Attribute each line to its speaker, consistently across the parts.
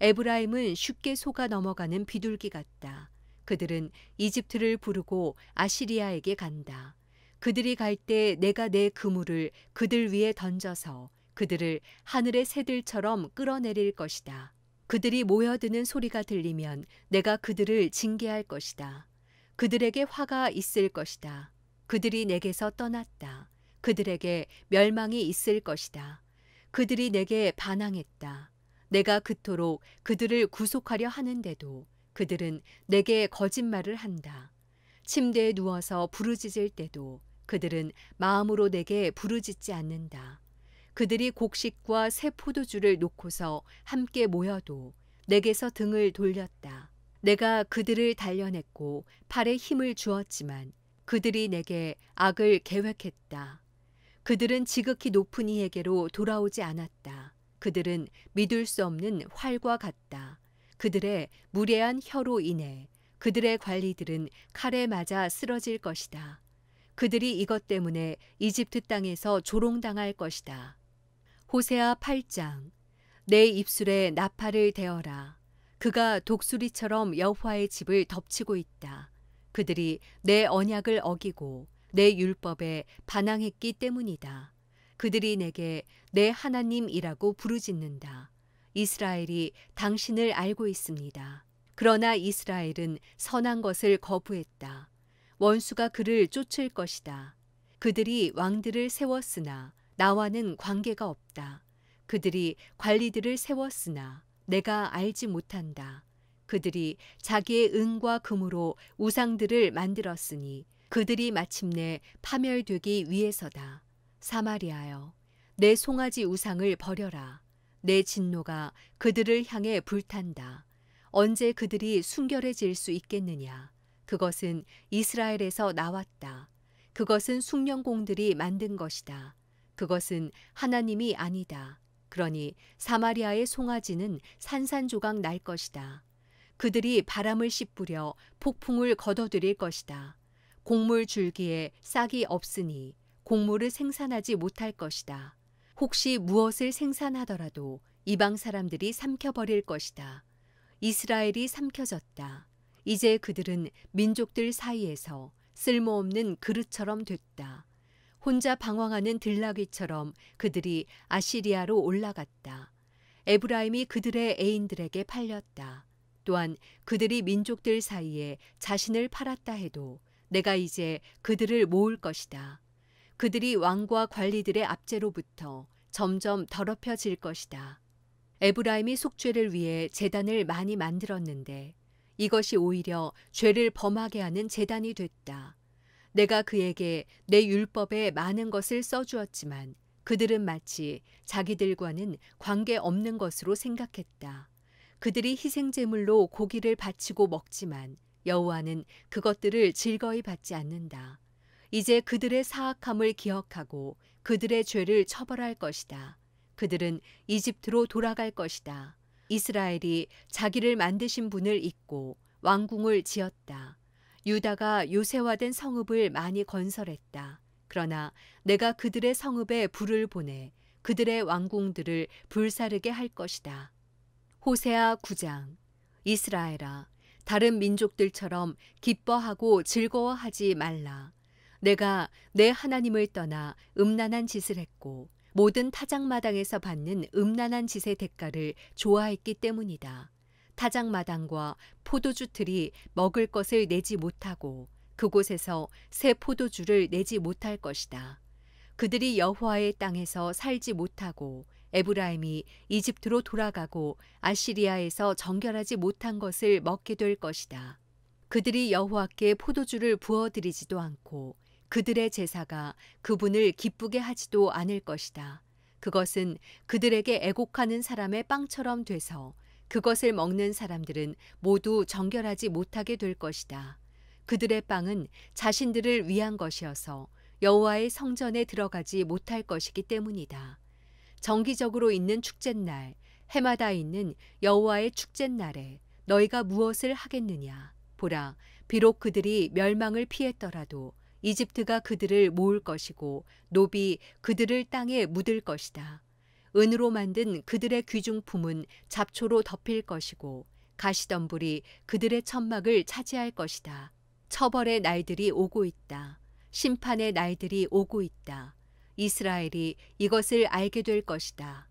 Speaker 1: 에브라임은 쉽게 속아 넘어가는 비둘기 같다. 그들은 이집트를 부르고 아시리아에게 간다. 그들이 갈 때 내가 내 그물을 그들 위에 던져서 그들을 하늘의 새들처럼 끌어내릴 것이다. 그들이 모여드는 소리가 들리면 내가 그들을 징계할 것이다. 그들에게 화가 있을 것이다. 그들이 내게서 떠났다. 그들에게 멸망이 있을 것이다. 그들이 내게 반항했다. 내가 그토록 그들을 구속하려 하는데도 그들은 내게 거짓말을 한다. 침대에 누워서 부르짖을 때도 그들은 마음으로 내게 부르짖지 않는다. 그들이 곡식과 새 포도주를 놓고서 함께 모여도 내게서 등을 돌렸다. 내가 그들을 단련했고 팔에 힘을 주었지만 그들이 내게 악을 계획했다. 그들은 지극히 높은 이에게로 돌아오지 않았다. 그들은 믿을 수 없는 활과 같다. 그들의 무례한 혀로 인해 그들의 관리들은 칼에 맞아 쓰러질 것이다. 그들이 이것 때문에 이집트 땅에서 조롱당할 것이다. 호세아 8장. 내 입술에 나팔을 대어라. 그가 독수리처럼 여호와의 집을 덮치고 있다. 그들이 내 언약을 어기고 내 율법에 반항했기 때문이다. 그들이 내게 내 하나님이라고 부르짖는다. 이스라엘이 당신을 알고 있습니다. 그러나 이스라엘은 선한 것을 거부했다. 원수가 그를 쫓을 것이다. 그들이 왕들을 세웠으나 나와는 관계가 없다. 그들이 관리들을 세웠으나 내가 알지 못한다. 그들이 자기의 은과 금으로 우상들을 만들었으니 그들이 마침내 파멸되기 위해서다. 사마리아여, 내 송아지 우상을 버려라. 내 진노가 그들을 향해 불탄다. 언제 그들이 순결해질 수 있겠느냐? 그것은 이스라엘에서 나왔다. 그것은 숭령공들이 만든 것이다. 그것은 하나님이 아니다. 그러니 사마리아의 송아지는 산산조각 날 것이다. 그들이 바람을 씹으려 폭풍을 거둬들일 것이다. 곡물 줄기에 싹이 없으니 곡물을 생산하지 못할 것이다. 혹시 무엇을 생산하더라도 이방 사람들이 삼켜버릴 것이다. 이스라엘이 삼켜졌다. 이제 그들은 민족들 사이에서 쓸모없는 그릇처럼 됐다. 혼자 방황하는 들나귀처럼 그들이 아시리아로 올라갔다. 에브라임이 그들의 애인들에게 팔렸다. 또한 그들이 민족들 사이에 자신을 팔았다 해도 내가 이제 그들을 모을 것이다. 그들이 왕과 관리들의 압제로부터 점점 더럽혀질 것이다. 에브라임이 속죄를 위해 제단을 많이 만들었는데 이것이 오히려 죄를 범하게 하는 제단이 됐다. 내가 그에게 내 율법에 많은 것을 써주었지만 그들은 마치 자기들과는 관계없는 것으로 생각했다. 그들이 희생제물로 고기를 바치고 먹지만 여호와는 그것들을 즐거이 받지 않는다. 이제 그들의 사악함을 기억하고 그들의 죄를 처벌할 것이다. 그들은 이집트로 돌아갈 것이다. 이스라엘이 자기를 만드신 분을 잊고 왕궁을 지었다. 유다가 요새화된 성읍을 많이 건설했다. 그러나 내가 그들의 성읍에 불을 보내 그들의 왕궁들을 불사르게 할 것이다. 호세아 9장. 이스라엘아, 다른 민족들처럼 기뻐하고 즐거워하지 말라. 내가 내 하나님을 떠나 음란한 짓을 했고 모든 타작마당에서 받는 음란한 짓의 대가를 좋아했기 때문이다. 타작마당과 포도주 틀이 먹을 것을 내지 못하고 그곳에서 새 포도주를 내지 못할 것이다. 그들이 여호와의 땅에서 살지 못하고 에브라임이 이집트로 돌아가고 아시리아에서 정결하지 못한 것을 먹게 될 것이다. 그들이 여호와께 포도주를 부어드리지도 않고 그들의 제사가 그분을 기쁘게 하지도 않을 것이다. 그것은 그들에게 애곡하는 사람의 빵처럼 돼서 그것을 먹는 사람들은 모두 정결하지 못하게 될 것이다. 그들의 빵은 자신들을 위한 것이어서 여호와의 성전에 들어가지 못할 것이기 때문이다. 정기적으로 있는 축제날, 해마다 있는 여호와의 축제날에 너희가 무엇을 하겠느냐? 보라, 비록 그들이 멸망을 피했더라도 이집트가 그들을 모을 것이고 노비 그들을 땅에 묻을 것이다. 은으로 만든 그들의 귀중품은 잡초로 덮일 것이고 가시덤불이 그들의 천막을 차지할 것이다. 처벌의 날들이 오고 있다. 심판의 날들이 오고 있다. 이스라엘이 이것을 알게 될 것이다.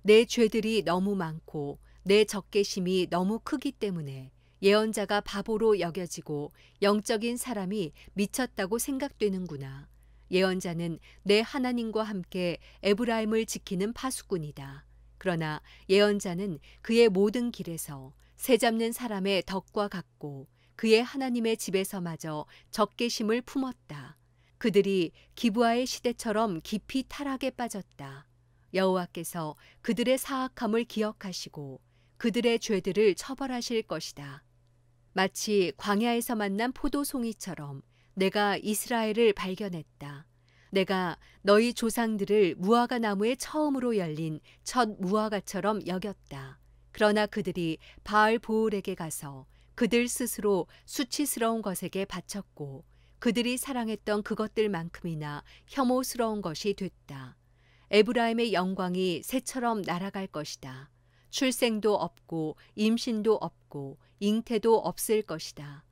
Speaker 1: 내 죄들이 너무 많고 내 적개심이 너무 크기 때문에 예언자가 바보로 여겨지고 영적인 사람이 미쳤다고 생각되는구나. 예언자는 내 하나님과 함께 에브라임을 지키는 파수꾼이다. 그러나 예언자는 그의 모든 길에서 새 잡는 사람의 덕과 같고 그의 하나님의 집에서마저 적개심을 품었다. 그들이 기브아의 시대처럼 깊이 타락에 빠졌다. 여호와께서 그들의 사악함을 기억하시고 그들의 죄들을 처벌하실 것이다. 마치 광야에서 만난 포도송이처럼 내가 이스라엘을 발견했다. 내가 너희 조상들을 무화과 나무에 처음으로 열린 첫 무화과처럼 여겼다. 그러나 그들이 바알 보울에게 가서 그들 스스로 수치스러운 것에게 바쳤고 그들이 사랑했던 그것들만큼이나 혐오스러운 것이 됐다. 에브라임의 영광이 새처럼 날아갈 것이다. 출생도 없고 임신도 없고 잉태도 없을 것이다.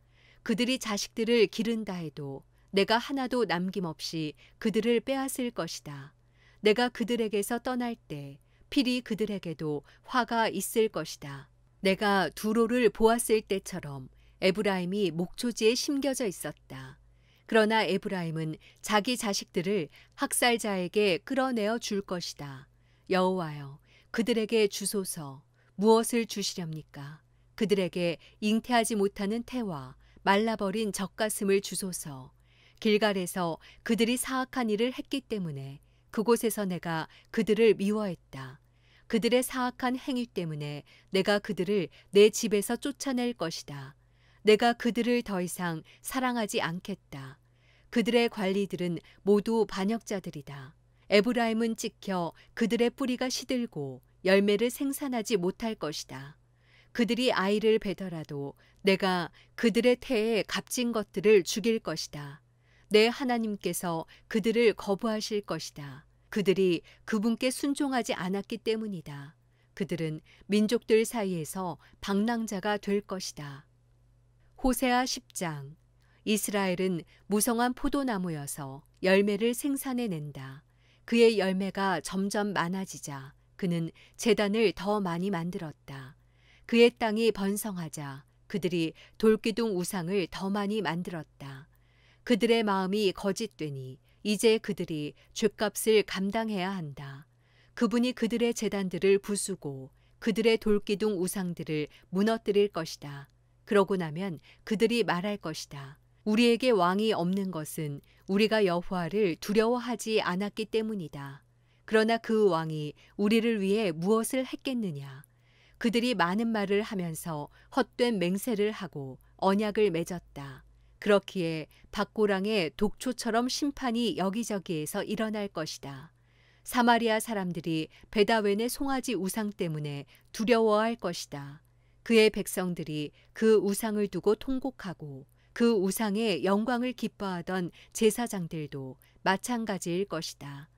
Speaker 1: 그들이 자식들을 기른다 해도 내가 하나도 남김없이 그들을 빼앗을 것이다. 내가 그들에게서 떠날 때 필히 그들에게도 화가 있을 것이다. 내가 두로를 보았을 때처럼 에브라임이 목초지에 심겨져 있었다. 그러나 에브라임은 자기 자식들을 학살자에게 끌어내어 줄 것이다. 여호와여, 그들에게 주소서. 무엇을 주시렵니까? 그들에게 잉태하지 못하는 태와 말라버린 젖가슴을 주소서. 길갈에서 그들이 사악한 일을 했기 때문에 그곳에서 내가 그들을 미워했다. 그들의 사악한 행위 때문에 내가 그들을 내 집에서 쫓아낼 것이다. 내가 그들을 더 이상 사랑하지 않겠다. 그들의 관리들은 모두 반역자들이다. 에브라임은 찍혀 그들의 뿌리가 시들고 열매를 생산하지 못할 것이다. 그들이 아이를 배더라도 내가 그들의 태에 값진 것들을 죽일 것이다. 내 하나님께서 그들을 거부하실 것이다. 그들이 그분께 순종하지 않았기 때문이다. 그들은 민족들 사이에서 방랑자가 될 것이다. 호세아 10장. 이스라엘은 무성한 포도나무여서 열매를 생산해낸다. 그의 열매가 점점 많아지자 그는 제단을 더 많이 만들었다. 그의 땅이 번성하자 그들이 돌기둥 우상을 더 많이 만들었다. 그들의 마음이 거짓되니 이제 그들이 죗값을 감당해야 한다. 그분이 그들의 제단들을 부수고 그들의 돌기둥 우상들을 무너뜨릴 것이다. 그러고 나면 그들이 말할 것이다. 우리에게 왕이 없는 것은 우리가 여호와를 두려워하지 않았기 때문이다. 그러나 그 왕이 우리를 위해 무엇을 했겠느냐? 그들이 많은 말을 하면서 헛된 맹세를 하고 언약을 맺었다. 그렇기에 밭고랑의 독초처럼 심판이 여기저기에서 일어날 것이다. 사마리아 사람들이 베다웬의 송아지 우상 때문에 두려워할 것이다. 그의 백성들이 그 우상을 두고 통곡하고 그 우상의 영광을 기뻐하던 제사장들도 마찬가지일 것이다.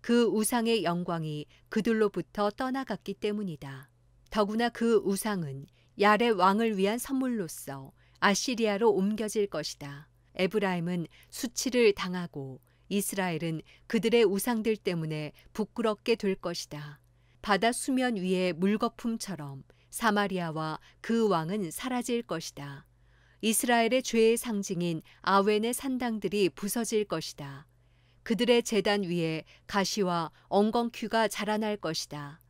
Speaker 1: 그 우상의 영광이 그들로부터 떠나갔기 때문이다. 더구나 그 우상은 야레 왕을 위한 선물로서 아시리아로 옮겨질 것이다. 에브라임은 수치를 당하고 이스라엘은 그들의 우상들 때문에 부끄럽게 될 것이다. 바다 수면 위의 물거품처럼 사마리아와 그 왕은 사라질 것이다. 이스라엘의 죄의 상징인 아웬의 산당들이 부서질 것이다. 그들의 제단 위에 가시와 엉겅퀴가 자라날 것이다.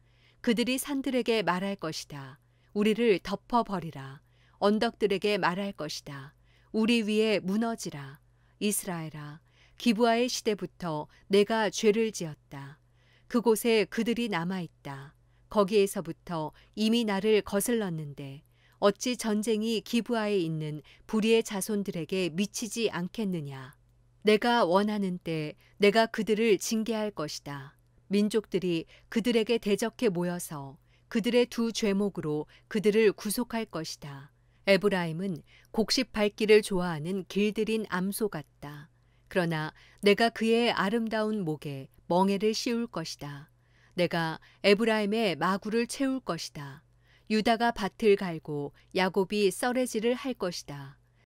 Speaker 1: 그들이 산들에게 말할 것이다. 우리를 덮어버리라. 언덕들에게 말할 것이다. 우리 위에 무너지라. 이스라엘아, 기브아의 시대부터 내가 죄를 지었다. 그곳에 그들이 남아있다. 거기에서부터 이미 나를 거슬렀는데 어찌 전쟁이 기브아에 있는 불의의 자손들에게 미치지 않겠느냐. 내가 원하는 때 내가 그들을 징계할 것이다. 민족들이 그들에게 대적해 모여서 그들의 두 죄목으로 그들을 구속할 것이다. 에브라임은 곡식 밟기를 좋아하는 길들인 암소 같다. 그러나 내가 그의 아름다운 목에 멍에를 씌울 것이다. 내가 에브라임의 마구를 채울 것이다. 유다가 밭을 갈고 야곱이 썰매질을 할 것이다.